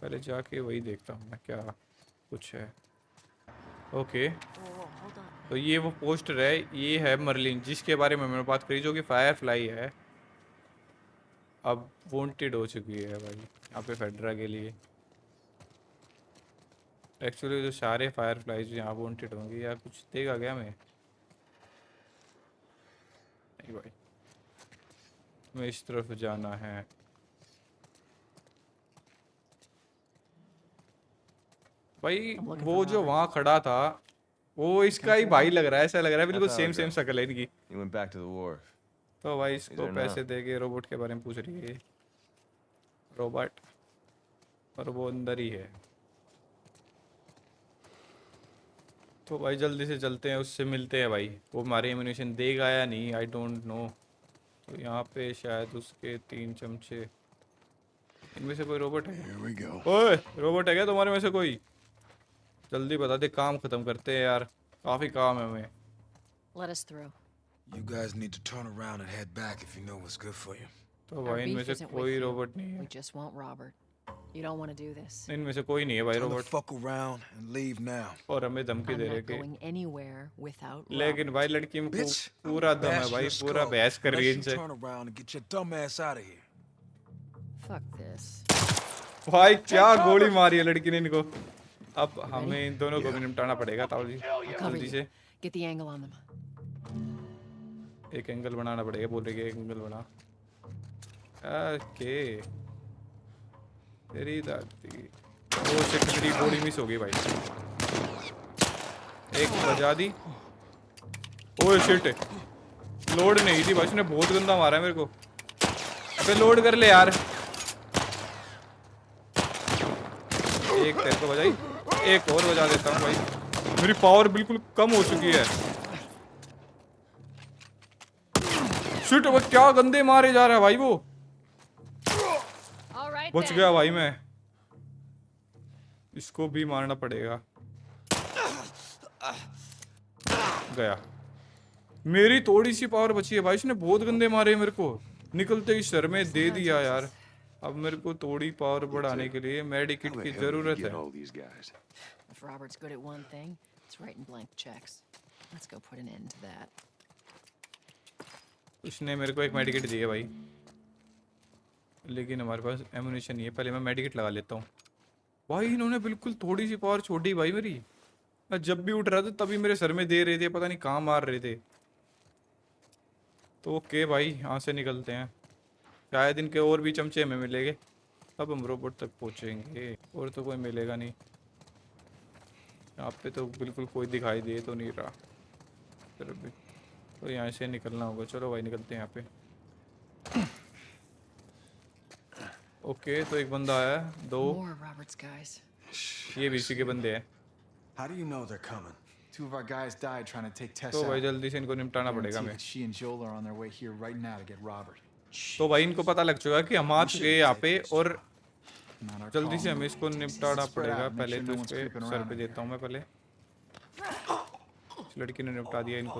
पहले जाके वही देखता हूँ मैं क्या कुछ है। Okay, Whoa, hold on. तो ये वो पोस्टर है, ये है मर्लिन जिसके बारे में मैंने बात करी, जो कि फायरफ्लाई है, अब वांटेड हो चुकी है भाई यहाँ पे फेडरा के लिए। एक्चुअली जो सारे फायरफ्लाइज यहाँ वांटेड होंगे, या कुछ देगा क्या हमें? नहीं भाई, हमें इस तरफ जाना है। भाई वो जो वहाँ खड़ा था वो इसका ही भाई लग रहा है, ऐसा लग रहा है बिल्कुल सेम सेम शक्ल है इनकी। He went back to the wharf. तो भाई इसको Is there पैसे दे के रोबोट के बारे में पूछ रही है रोबोट, और वो अंदर ही है। तो भाई जल्दी से चलते हैं, उससे मिलते हैं भाई। वो हमारे एम्यूनेशन देगा या नहीं, आई डोंट नो। तो यहाँ पे शायद उसके 3 चमचे, इनमें से कोई रोबोट है? Here we go. ओए रोबोट है क्या तुम्हारे में से कोई? जल्दी बता दे, काम खत्म करते हैं यार, काफी काम है हमें। Let us through. You guys need to turn around and head back if you know what's good for you. तो Our भाई इनमें beef से isn't कोई with you. रोबोट नहीं है, We just want Robert. You don't want to do this. इनमें से कोई नहीं है भाई Turn the robot, fuck around and leave now. और हमें धमकी I'm दे रहे not कि going anywhere without लेकिन Robert. भाई लड़की में Bitch, पूरा दम है bash भाई, your पूरा skull बहस कर रही है unless you इनसे। turn around and get your dumb ass out of here. Fuck this. भाई क्या गोली मारी है लड़की ने इनको। अब हमें इन दोनों को भी निपटाना पड़ेगा ताऊ जी, I'll cover जल्दी you. से। Get the angle on them. एक एंगल बनाना पड़ेगा, बोल रही है एक एंगल बना। ओके, तेरी दादी, वो सेकंडरी गोली मिस हो गई भाई, एक बजा दी। ओए शिट, लोड नहीं थी भाई, उसने बहुत गंदा मारा है मेरे को। अबे लोड कर ले यार। एक तेरे को बजाई, एक और बजा देता हूँ भाई, मेरी पावर बिल्कुल कम हो चुकी है। शिट, वो क्या गंदे मारे जा रहा है भाई वो। All right बच then. गया भाई मैं, इसको भी मारना पड़ेगा। गया, मेरी थोड़ी सी पावर बची है भाई, इसने बहुत गंदे मारे मेरे को, निकलते ही सर में दे दिया यार। अब मेरे को थोड़ी पावर बढ़ाने के लिए मेडिकिट How the की hell did you जरूरत get है। all these guys? If Robert's good at one thing, it's writing blank checks. Let's go put an end to that. उसने मेरे को एक मेडिकिट दी है भाई, लेकिन हमारे पास एमुनेशन नहीं है। पहले मैं मेडिकिट लगा लेता हूँ। भाई इन्होंने बिल्कुल थोड़ी सी पावर छोड़ी भाई मेरी, मैं जब भी उठ रहा था तभी मेरे सर में दे रहे थे, पता नहीं कहाँ मार रहे थे। तो ओके भाई, यहाँ से निकलते हैं। शायद इनके और भी चमचे हमें मिलेंगे, तब हम रोबोट तक पहुँचेंगे। और तो कोई मिलेगा नहीं यहाँ पे, तो बिल्कुल कोई दिखाई दे तो नहीं रहा। फिर भी तो यहाँ से निकलना होगा। चलो भाई निकलते हैं यहाँ पे। ओके, तो एक बंदा आया, दो, More Robert's guys. ये भी इसी के बंदे हैं। How do you know they're coming? Two of our guys died trying to take Tess तो भाई out. जल्दी से इनको निपटाना पड़ेगा Guarantee हमें। that she and Joel are on their way here right now to get Robert. तो भाई इनको पता लग चुका है कि हम आ चुके हैं यहाँ पे, और Not our जल्दी call. से हमें इसको निपटाना Spread पड़ेगा। out, make पहले sure तो no इस one's पे creeping सर around पे in देता हूँ मैं पहले। इस लड़की ने निपटा दिया इनको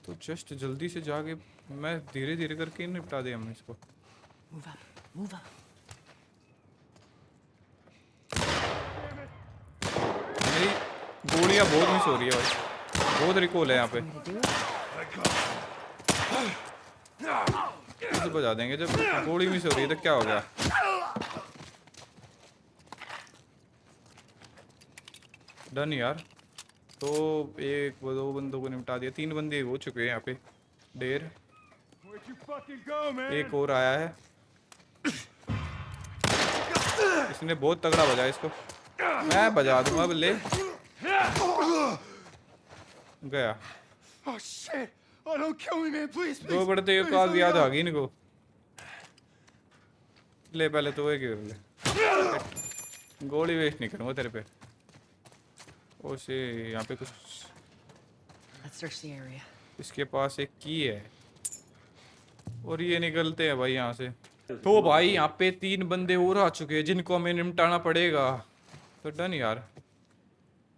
तो जस्ट जल्दी से जाके मैं धीरे धीरे करके निपटा दिया हमने इसको। Move up. Move up. मेरी गोलियाँ बहुत मिस हो रही है भाई, बहुत रिकॉल है यहाँ पे। इसे बजा देंगे, जब गोली मिस हो रही है तो क्या हो गया। डन यार। तो एक दो बंदों को निपटा दिया, 3 बंदे हो चुके हैं यहाँ पे। डेर एक और आया है, इसने बहुत तगड़ा बजाया इसको। मैं बजा दूंगा, अब ले गया। Oh shit! Oh, don't kill me, man, please, please. दो बढ़ते please, काज let me याद go. आ गई इनको। ले पहले तो एक ले, गोली वेस्ट नहीं करूँगा तेरे पे। ओ से यहाँ पे कुछ, Let's search the area. इसके पास एक की है और ये निकलते हैं भाई यहाँ से। तो भाई यहाँ पे 3 बंदे और आ चुके हैं जिनको हमें निपटाना पड़ेगा। तो डन यार।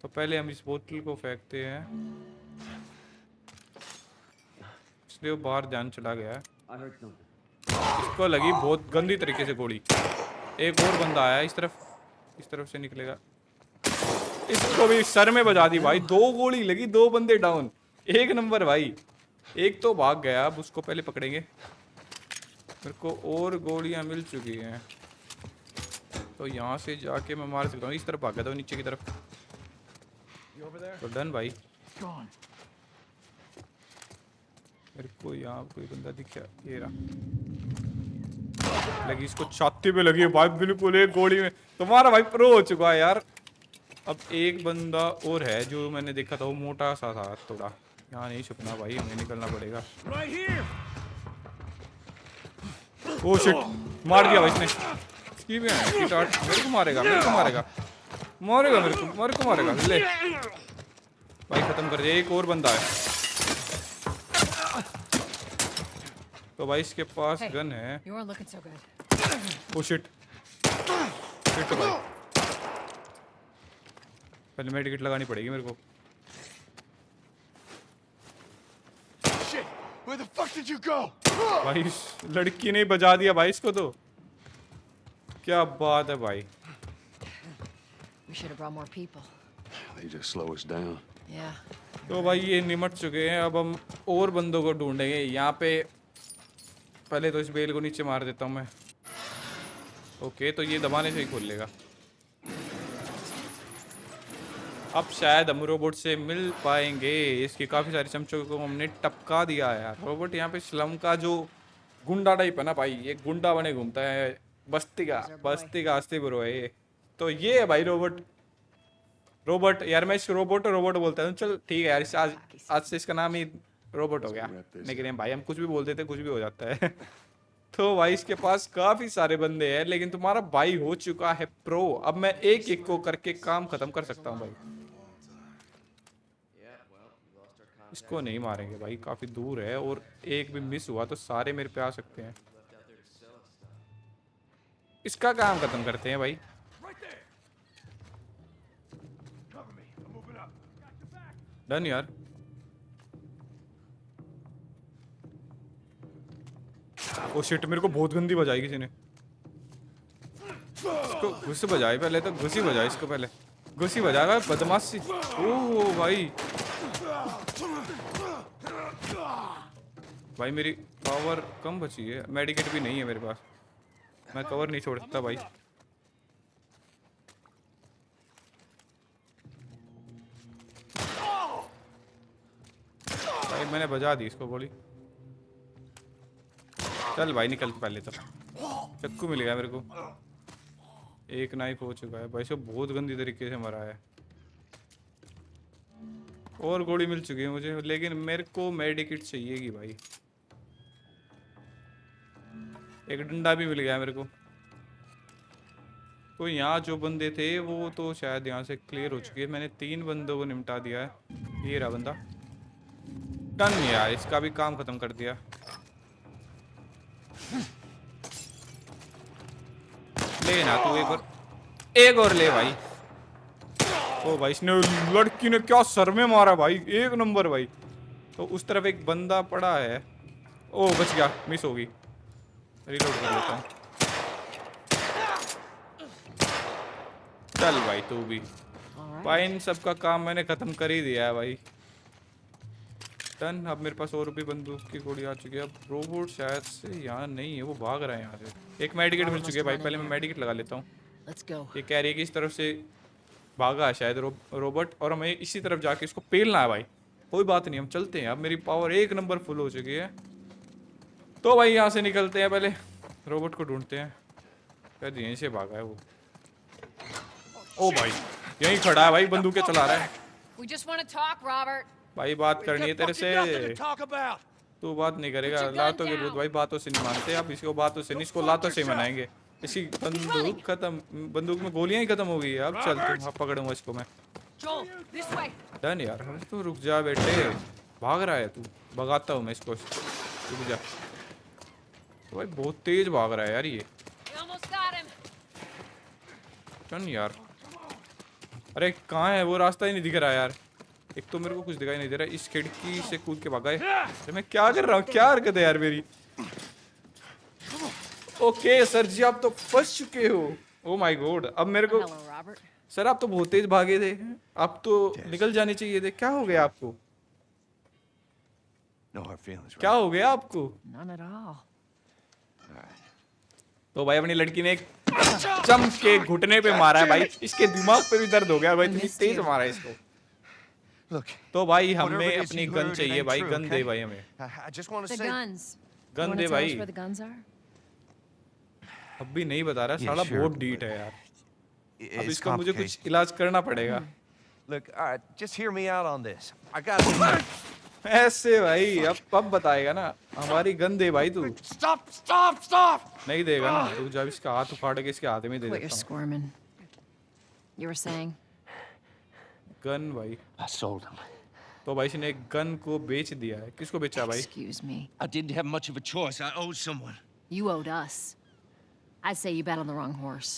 तो पहले हम इस बोतल को फेंकते हैं, इसलिए वो बाहर ध्यान चला गया है। इसको लगी बहुत गंदी तरीके से गोली। एक और बंदा आया इस तरफ से निकलेगा, इसको भी सर में बजा दी भाई। 2 गोली लगी, 2 बंदे डाउन। एक नंबर भाई। एक तो भाग गया, अब उसको पहले पकड़ेंगे। मेरे को और गोलियां मिल चुकी हैं, तो यहाँ से जाके मैं मार सकता हूँ। इस तरफ भाग गया था नीचे की तरफ। तो डन भाई। मेरे को यहाँ कोई बंदा दिखा, ये रहा। लगी इसको छाती पे लगी है भाई, बिल्कुल एक गोली में। तुम्हारा भाई प्रो हो चुका है यार। अब एक बंदा और है जो मैंने देखा था, वो मोटा सा था थोड़ा। यहाँ नहीं छुपना भाई, हमें निकलना पड़ेगा। ओ शिट, मार दिया भाई इसने। इसकी भी है, इसकी टाट। मेरे को मारेगा ले भाई, खत्म कर दिया। एक और बंदा है, तो भाई इसके पास Hey, गन है। you aren't looking so good. Oh shit भाई, पहले मेडिकेट लगानी पड़ेगी मेरे को। Shit! Where the fuck did you go? भाई इस लड़की ने बजा दिया भाई इसको, तो क्या बात है भाई। We should have brought more people. They just slow us down. Yeah. तो भाई ये निमट चुके हैं, अब हम और बंदों को ढूंढेंगे यहाँ पे। पहले तो इस बेल को नीचे मार देता हूँ मैं। ओके, तो ये दबाने से ही खोल लेगा। अब शायद हम रोबोट से मिल पाएंगे। इसकी काफ़ी सारी चमचों को हमने टपका दिया है यार। रोबोट यहाँ पे स्लम का जो गुंडा टाइप है ना भाई, ये गुंडा बने घूमता है। बस्ती का अस्ती बुरो है ये। तो ये है भाई रोबोट यार। मैं इसको रोबोट बोलता हूँ। चल ठीक है यार, आज से इसका नाम ही रोबोट हो गया। लेकिन भाई हम कुछ भी बोल देते, कुछ भी हो जाता है। तो भाई इसके पास काफी सारे बंदे हैं, लेकिन तुम्हारा भाई हो चुका है प्रो। अब मैं एक एक को करके काम खत्म कर सकता हूँ भाई। इसको नहीं मारेंगे भाई, काफी दूर है, और एक भी मिस हुआ तो सारे मेरे पे आ सकते हैं। इसका काम खत्म करते हैं भाई। डन यार। ओ शिट, मेरे को बहुत गंदी बजाई किसी ने। इसको घुस बजाए पहले, तो घुसी बजाए इसको पहले। घुसी बजाए भाई, बदमाशी। ओह भाई, भाई मेरी पावर कम बची है। मेडिकेट भी नहीं है मेरे पास, मैं कवर नहीं छोड़ सकता भाई। भाई मैंने बजा दी इसको गोली। चल भाई निकल पहले तो। चक्कू मिल गया मेरे को। एक नाइफ हो चुका है भाई, इसको बहुत गंदी तरीके से मरा है। और गोली मिल चुकी है मुझे, लेकिन मेरे को मेडिकिट चाहिएगी भाई। एक डंडा भी मिल गया मेरे को। तो यहाँ जो बंदे थे वो तो शायद यहाँ से क्लियर हो चुकी है। मैंने 3 बंदों को निपटा दिया है। ये रहा बंदा डन यार, इसका भी काम खत्म कर दिया। ले ना तू एक और ले भाई। ओ भाई इसने लड़की ने क्या सर में मारा भाई, एक नंबर भाई। तो उस तरफ एक बंदा पड़ा है। ओ बच गया, मिस होगी। रिलोड कर लेता हूँ। चल भाई तू भी भाई, इन सब का काम मैंने खत्म कर ही दिया है भाई। डन। अब मेरे पास और भी बंदूक की गोली आ चुकी है। अब रोबोट शायद से यहाँ नहीं है, वो भाग रहा है यहाँ से। एक मेडिकेट मिल चुकी है भाई, पहले मैं मेडिकेट लगा लेता हूँ। ये कह रही है कि इस तरफ से भागा है शायद रोबोट, और हमें इसी तरफ जाके इसको पेलना है भाई। कोई बात नहीं, हम चलते हैं। अब मेरी पावर 1 नंबर फुल हो चुकी है। तो भाई यहाँ से निकलते हैं, पहले रोबोट को ढूंढते हैं। शायद यहीं से भागा है वो। ओ भाई यहीं खड़ा है भाई, बंदूकें चला रहा है। We just want to talk, Robert. भाई बात करनी है तेरे से। Talk about. तू बात नहीं करेगा। Put your gun लातों के down. भूत भाई बातों से नहीं मानते। अब इसको बातों से नहीं, इसको लातों से ही मनाएंगे। इसकी बंदूक खत्म, बंदूक में गोलियां ही खत्म हो गई है। अब चल तू, अब पकड़ूंगा इसको मैं। Joel, this way. डन यार, हम तो रुक जा बेटे, भाग रहा है तू। भगाता हूँ मैं इसको, रुक जा। तो भाई बहुत तेज भाग रहा है यार ये। We almost got him. Done यार। अरे कहाँ है वो, रास्ता ही नहीं दिख रहा यार। एक तो मेरे को कुछ दिखाई नहीं दे रहा। इस खिड़की से कूद के भागा है। अरे मैं क्या कर रहा हूँ, क्या हरकत है यार मेरी। ओके सर जी, आप तो फंस चुके हो। Oh my God. अब मेरे को Hello, Robert. सर, आप तो बहुत तेज भागे थे, आप तो निकल जाने चाहिए थे। क्या हो गया आपको, No hard feelings, क्या right? हो गया आपको? None at all. तो भाई अपनी लड़की ने एक चम के घुटने पे मारा है भाई। इसके दिमाग पे भी दर्द हो गया भाई, इतनी तेज मारा है इसको। Look, तो भाई whatever हमें it is अपनी you गन heard, it चाहिए ain't भाई। true, गन दे okay? भाई हमें, I just want to The say. guns. You gun wanna they tell us भाई। where the guns are? अब भी नहीं बता रहा, Yeah, साला sure, बहुत डीट है यार। अब It's इसका मुझे complicated. कुछ इलाज करना पड़ेगा। Look, all right, just hear me out on this. I got. ऐसे भाई, अब बताएगा ना। हमारी गन दे भाई तू। Stop! नहीं देगा ना, तू जब इसका हाथ उखाड़ के इसके हाथ में दे Quit your देता हूँ। squirming. You were saying? Gun भाई। I sold him. तो भाई इसने एक गन को बेच दिया है। किसको बेचा भाई? Excuse me. I didn't have much of a choice. I owed someone. You owed us. I'd say you bet on the wrong horse.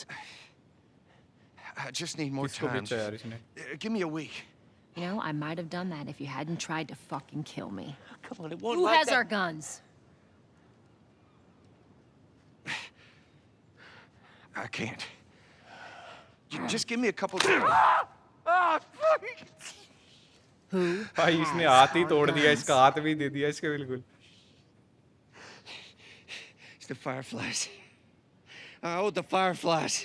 I just need more किसको time. बेचा यार इसने? Give me a week. You know, I might have done that if you hadn't tried to fucking kill me. Come on, it won't Who like has that. our guns? I can't. Just give me a couple days. Who? भाई इसने हाथ ही तोड़ दिया, इसका हाथ भी दे दिया इसके बिल्कुल। It's the Fireflies. I owed the Fireflies.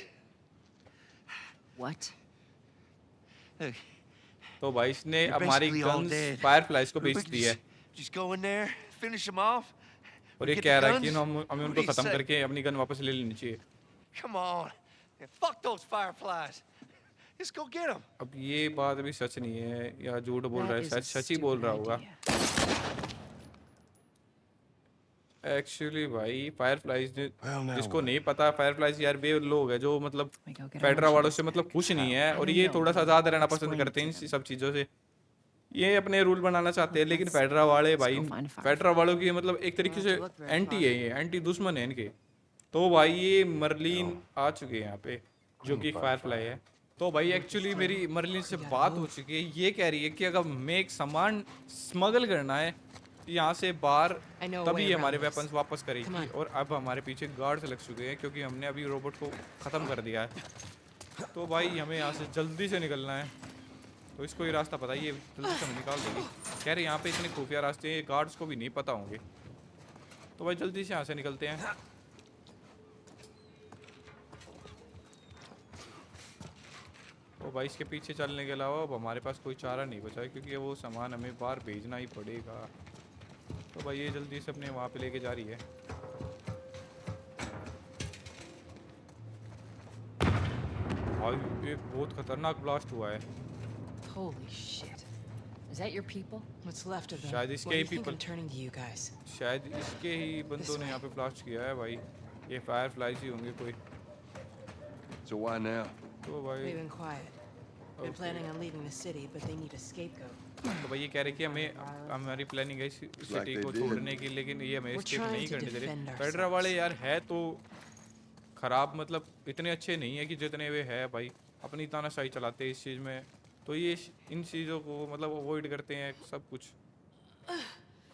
What? Look, तो भाई इसने they're अब हमारी basically all guns dead. Fireflies को We बेच could दी है। just go in there, finish them off. और ये get कह the रहा है कि guns. हमें What उनको do you खत्म say? करके अपनी गन वापस ले लेनी चाहिए। Come on. Yeah, fuck those Fireflies. Let's go get them. अब ये बात भी सच नहीं है या झूठ बोल रहा है, That is a शायद सच ही बोल रहा होगा। stupid idea. एक्चुअली भाई फायरफ्लाइज ने, Well, now जिसको what? नहीं पता, फायरफ्लाइज यार वे लोग हैं जो मतलब We go get our फेडरा वालों machines से मतलब back. खुश नहीं है, I और don't ये know, थोड़ा सा but आज़ाद रहना पसंद explain करते हैं it to इन सब चीज़ों से। ये अपने रूल बनाना चाहते हैं, लेकिन फेडरा वाले भाई, go find Firefly. फेडरा वालों की मतलब एक तरीके से look very एंटी है, ये एंटी दुश्मन है इनके। तो भाई ये मर्लिन आ चुके हैं यहाँ पे, जो कि फायरफ्लाई है। तो भाई एक्चुअली मेरी मर्लिन से बात हो चुकी है। ये कह रही है कि अगर हमें एक सामान स्मगल करना है यहाँ से बाहर, I know a तभी way ये around हमारे this. वेपन्स वापस Come करेगी। on. और अब हमारे पीछे गार्ड्स लग चुके हैं क्योंकि हमने अभी रोबोट को ख़त्म कर दिया है। तो भाई हमें यहाँ से जल्दी से निकलना है। तो इसको ये रास्ता पता है, ये जल्दी से हमें निकाल देगी। कह रहे यहाँ पे इतने खुफिया रास्ते हैं, गार्ड्स को भी नहीं पता होंगे। तो भाई जल्दी से यहाँ से निकलते हैं। तो भाई इसके पीछे चलने के अलावा अब हमारे पास कोई चारा नहीं बचा है, क्योंकि वो सामान हमें बाहर भेजना ही पड़ेगा। तो भाई ये जल्दी से अपने वहाँ पे लेके जा रही है। भाई एक बहुत खतरनाक ब्लास्ट हुआ है। Holy shit. Is that your people? What's left of them? शायद इसके What do he you think people, I'm turning to you guys? शायद इसके ही बंदों ने यहाँ पे ब्लास्ट किया है भाई। ये फायर फ्लाइज ही होंगे कोई। So why now? तो भाई We've been quiet. Been Okay. planning on leaving the city, but they need a scapegoat. तो भाई ये कह रहे कि हमारी प्लानिंग है सिटी को छोड़ने की, लेकिन ये हमें We're escape trying नहीं to करने दे रहे। defend फेडरा वाले यार है तो खराब, मतलब इतने अच्छे नहीं है कि जितने वे है भाई। अपनी तानाशाही चलाते हैं इस चीज़ में, तो ये इन चीज़ों को मतलब अवॉइड करते हैं सब कुछ।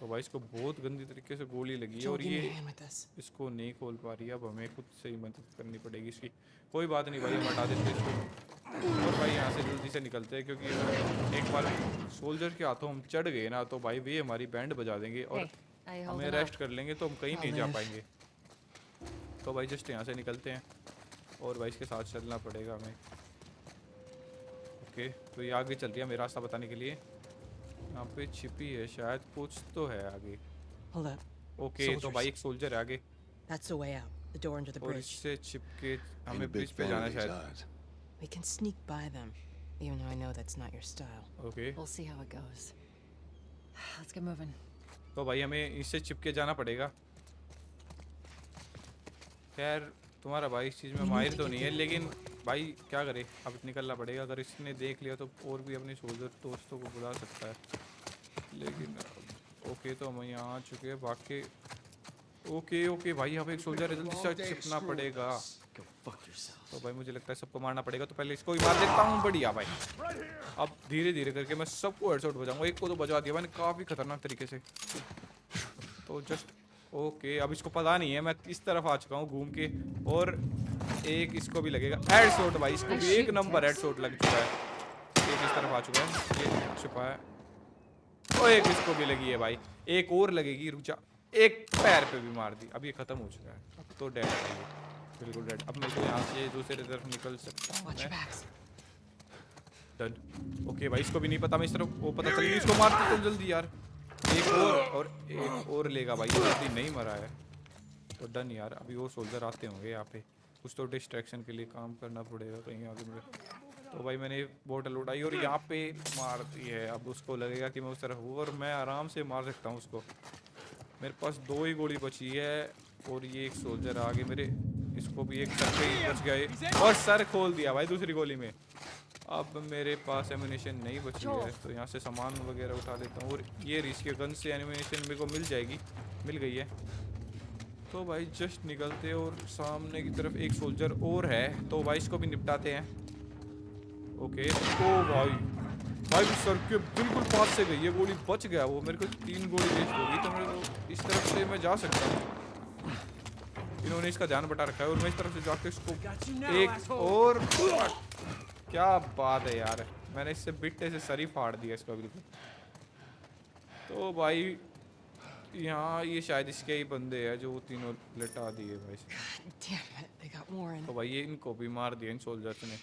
तो भाई इसको बहुत गंदी तरीके से गोली लगी है Joel, और give me a ये hand with this. इसको नहीं खोल पा रही है। अब हमें खुद से ही मदद करनी पड़ेगी इसकी। कोई बात नहीं भाई, हम हटा देते हैं इसको और भाई यहाँ से जल्दी से निकलते हैं, क्योंकि अगर एक बार सोल्जर के हाथों हम चढ़ गए ना तो भाई वे हमारी बैंड बजा देंगे और Hey, I hold हमें it रेस्ट up. कर लेंगे, तो हम कहीं I'll नहीं जा live. पाएंगे। तो भाई जस्ट यहाँ से निकलते हैं और भाई इसके साथ चलना पड़ेगा हमें। ओके, तो ये आगे चल रही है हमें रास्ता बताने के लिए। यहाँ पे छिपी है शायद, कुछ तो है आगे। Hold up. ओके तो Soldiers. भाई एक सोल्जर है आगे That's the way out. The door under the और bridge. इससे छिप के Ain't a हमें big ब्रिज पे fan जाना of these शायद। odds. We can sneak by them, even though I know that's not your style. Okay We'll see how it goes. Let's get moving. तो भाई हमें इससे चिपके जाना पड़ेगा। खैर तुम्हारा भाई इस चीज़ में माहिर तो नहीं है, लेकिन भाई क्या करे, अब निकलना पड़ेगा। अगर इसने देख लिया तो और भी अपने सोल्जर दोस्तों को बुला सकता है। लेकिन ओके तो हम यहाँ आ चुके हैं बाकी। ओके भाई यहाँ पे एक सोल्जर है, जल्दी से छिपना पड़ेगा। तो भाई मुझे लगता है सबको मारना पड़ेगा, तो पहले इसको ही मार देता हूँ। बढ़िया भाई, अब धीरे धीरे करके मैं सबको हेडशॉट बजाऊंगा। एक को तो बजा दिया मैंने काफ़ी खतरनाक तरीके से। तो जस्ट ओके, अब इसको पता नहीं है मैं इस तरफ आ चुका हूँ घूम के, और एक इसको भी लगेगा हेडशॉट भाई। इसको भी एक नंबर हेडशॉट लग चुका है। एक इस तरफ आ चुका है, ये छुपा है, और एक इसको भी लगी है भाई। एक और लगेगी, रुक जा। एक पैर पे भी मार दी। अब ये खत्म हो चुका है, अब तो डेड है ये, बिल्कुल डेड। अब मैं तो यहाँ से दूसरी तरफ निकल सकता हूँ Watch your backs. Done. Okay भाई इसको भी नहीं पता मैं इस तरफ, वो पता चल गई। इसको मारते तो जल्दी यार। एक और एक और लेगा भाई, ये अभी नहीं मरा है। तो डन यार, अभी वो सोल्जर आते होंगे यहाँ पे, कुछ तो डिस्ट्रैक्शन के लिए काम करना पड़ेगा कहीं आगे मुझे। तो भाई मैंने बोतल उठाई और यहाँ पे मार दी है। अब उसको लगेगा कि मैं उस तरफ हूँ और मैं आराम से मार सकता हूँ उसको। मेरे पास 2 ही गोली बची है और ये एक सोल्जर आगे मेरे, इसको भी एक सर पे ही बच गया और सर खोल दिया भाई दूसरी गोली में। अब मेरे पास एमिनेशन नहीं बची है, तो यहाँ से सामान वगैरह उठा लेता हूँ। और ये रिस्क गन से एमिनेशन मेरे को मिल जाएगी, मिल गई है। तो भाई जस्ट निकलते और सामने की तरफ एक सोल्जर और है, तो भाई इसको भी निपटाते हैं। ओके तो भाई सर के बिल्कुल पास से गई ये गोली, बच गया वो। मेरे को 3 गोली वेस्ट हो गई, तो मेरे को इस तरफ से मैं जा सकता हूँ। इन्होंने इसका ध्यान बटा रखा है और मैं इस तरफ से जाके इसको एक और, क्या बात है यार, मैंने इससे बिट्टे से सर ही फाड़ दिया इसका बिल्कुल। तो भाई यहाँ ये शायद इसके ही बंदे हैं जो तीनों लटा दिए भाई। God damn it, they got Warren. तो भाई ये इनको भी मार दिया इन सोल्जर्स ने।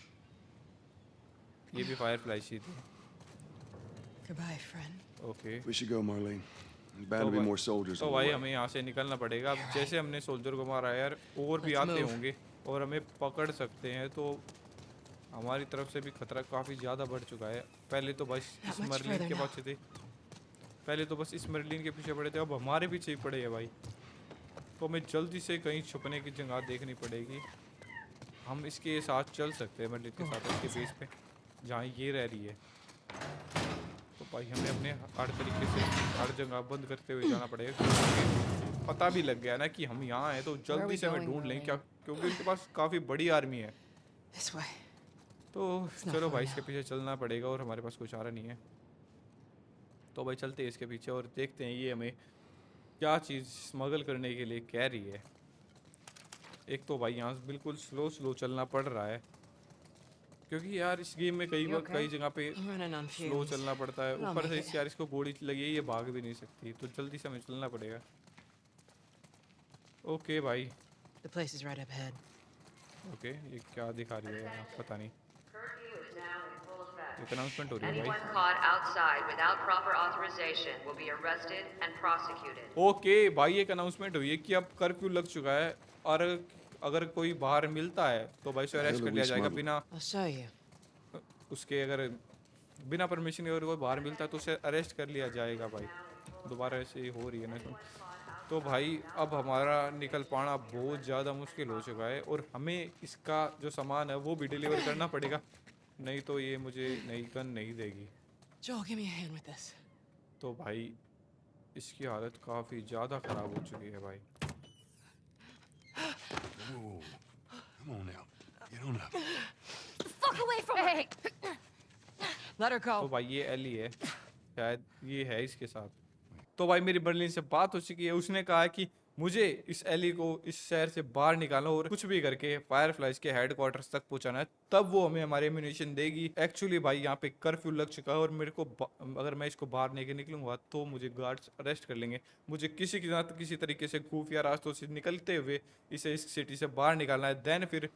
ये भी फायर फ्लाइश ही थी। Goodbye, friend. Okay We should go, Marlene. There's bound to be more soldiers तो on the भाई way. हमें यहाँ से निकलना पड़ेगा। अब जैसे हमने सोल्जर को मारा है यार, और भी Let's आते move. होंगे और हमें पकड़ सकते हैं, तो हमारी तरफ से भी खतरा काफ़ी ज़्यादा बढ़ चुका है। पहले तो बस Not इस much मर्लिन further के now. पीछे थे, पहले तो बस इस मर्लिन के पीछे पड़े थे, अब हमारे पीछे ही पड़े हैं भाई। तो हमें जल्दी से कहीं छुपने की जगह देखनी पड़ेगी। हम इसके साथ चल सकते हैं, मर्लिन के साथ इसके बेस पे जहाँ ये रह रही है। तो भाई हमें अपने हर तरीके से हर जगह बंद करते हुए जाना पड़ेगा, क्योंकि पता भी लग गया ना कि हम यहाँ हैं, तो जल्दी से हमें going, ढूंढ लें Marlene? क्या, क्योंकि उनके पास काफ़ी बड़ी आर्मी है। This way. तो not चलो far भाई इसके now. पीछे चलना पड़ेगा और हमारे पास कोई चारा नहीं है। तो भाई चलते हैं इसके पीछे और देखते हैं ये हमें क्या चीज़ स्मगल करने के लिए कह रही है। एक तो भाई यहाँ से बिल्कुल स्लो चलना पड़ रहा है, क्योंकि यार इस गेम में कई कई जगह पे I'm running on slow fumes. चलना पड़ता है। I'll ऊपर make से it. इस यार इसको गोली लगी है, ये भाग भी नहीं सकती, तो जल्दी से हमें चलना पड़ेगा। ओके भाई The place is right up ahead. Okay, ये क्या दिखा रही है यहाँ, पता नहीं। एक अनाउंसमेंट हो रही है Anyone भाई। caught outside without proper authorization will be arrested and prosecuted. Okay भाई, एक अनाउंसमेंट हुई है कि अब कर्फ्यू लग चुका है और अगर कोई बाहर मिलता है तो भाई उसे अरेस्ट कर लिया जाएगा बिना I'll show you. उसके, अगर बिना परमिशन के अगर कोई बाहर मिलता है तो उसे अरेस्ट कर लिया जाएगा भाई। दोबारा ऐसे ही हो रही है ना। तो भाई अब हमारा निकल पाना बहुत ज़्यादा मुश्किल हो चुका है और हमें इसका जो सामान है वो भी डिलीवर करना पड़ेगा, नहीं तो ये मुझे नई गन नहीं देगी। Joel, give me a hand with this. तो भाई इसकी हालत काफ़ी ज़्यादा ख़राब हो चुकी है भाई। Whoa. Come on now. Get on up. Fuck away from her! Let her तो go. भाई ये एली है, शायद ये है इसके साथ। तो भाई मेरी बर्लिन से बात हो चुकी है, उसने कहा है कि मुझे इस एली को इस शहर से बाहर निकालना और कुछ भी करके फायरफ्लाइज के हेडक्वार्टर्स तक पहुंचाना है, तब वो हमें हमारी एम्यूनेशन देगी। एक्चुअली भाई यहाँ पे कर्फ्यू लग चुका है और मेरे को अगर मैं इसको बाहर लेके निकलूंगा तो मुझे गार्ड्स अरेस्ट कर लेंगे। मुझे किसी के साथ किसी तरीके से खुफिया रास्तों से निकलते हुए इसे इस सिटी से बाहर निकालना है, देन फिर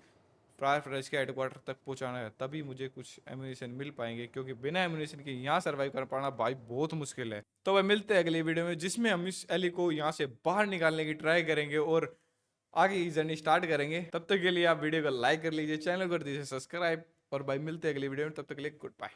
फायरफ्लाइज के हेडक्वार्टर तक पहुंचाना है, तभी मुझे कुछ एम्यूनेशन मिल पाएंगे, क्योंकि बिना एम्यूनेशन के यहाँ सर्वाइव कर पाना भाई बहुत मुश्किल है। तो भाई मिलते हैं अगली वीडियो में, जिसमें हम इस एली को यहाँ से बाहर निकालने की ट्राई करेंगे और आगे की जर्नी स्टार्ट करेंगे। तब तक के लिए आप वीडियो को लाइक कर लीजिए, चैनल कर दीजिए सब्सक्राइब, और भाई मिलते हैं अगली वीडियो में, तब तक के लिए गुड बाय।